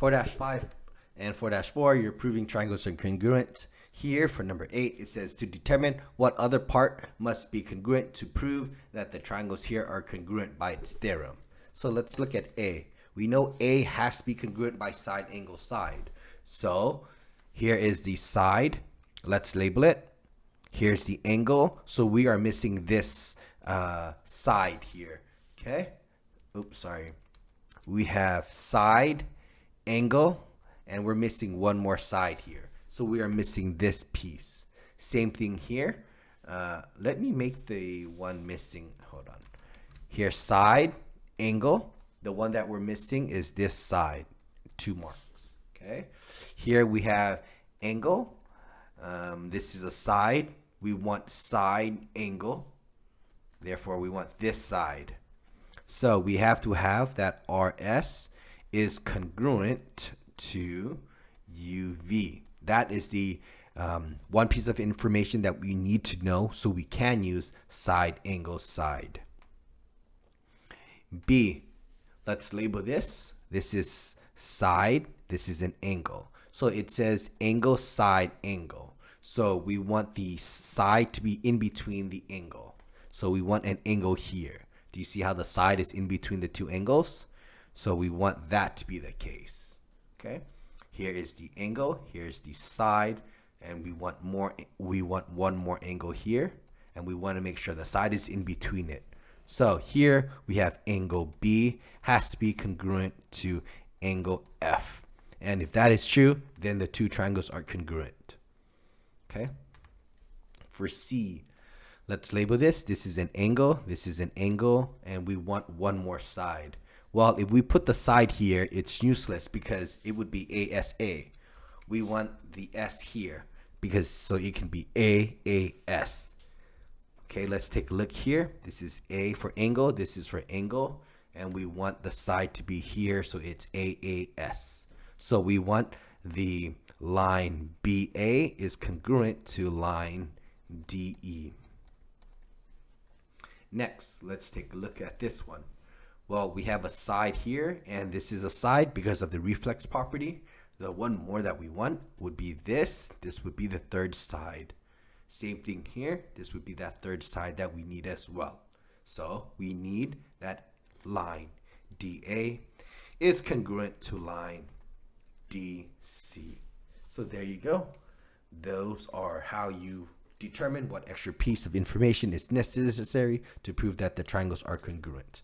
4-5 and 4-4, you're proving triangles are congruent. Here for number 8, it says to determine what other part must be congruent to prove that the triangles here are congruent by its theorem. So let's look at A. We know A has to be congruent by side, angle, side. So here is the side. Let's label it. Here's the angle. So we are missing this side here. Okay. Oops, sorry. We have side, angle, and we're missing one more side here. So we are missing this piece. Same thing here. Let me make the one missing. Hold on. Here's side, angle. The one that we're missing is this side. 2 marks. Okay. Here we have angle. This is a side. We want side, angle. Therefore, we want this side. So we have to have that RS is congruent to UV. That is the one piece of information that we need to know so we can use side, angle, side. B, let's label this. This is side, this is an angle. So it says angle, side, angle. So we want the side to be in between the angle. So we want an angle here. Do you see how the side is in between the 2 angles? So we want that to be the case. Okay. Here is the angle, here's the side, and we want one more angle here, and we want to make sure the side is in between it. So here we have angle B has to be congruent to angle F. And if that is true, then the 2 triangles are congruent. Okay. For C, let's label this. This is an angle, this is an angle, and we want one more side. Well, if we put the side here, it's useless because it would be ASA. We want the S here because so it can be AAS. Okay, let's take a look here. This is A for angle, this is for angle, and we want the side to be here, so it's AAS. So we want the line BA is congruent to line DE. Next, let's take a look at this one. Well, we have a side here, and this is a side because of the reflex property. The one more that we want would be this. This would be the 3rd side. Same thing here. This would be that 3rd side that we need as well. So we need that line DA is congruent to line DC. So there you go. Those are how you determine what extra piece of information is necessary to prove that the triangles are congruent.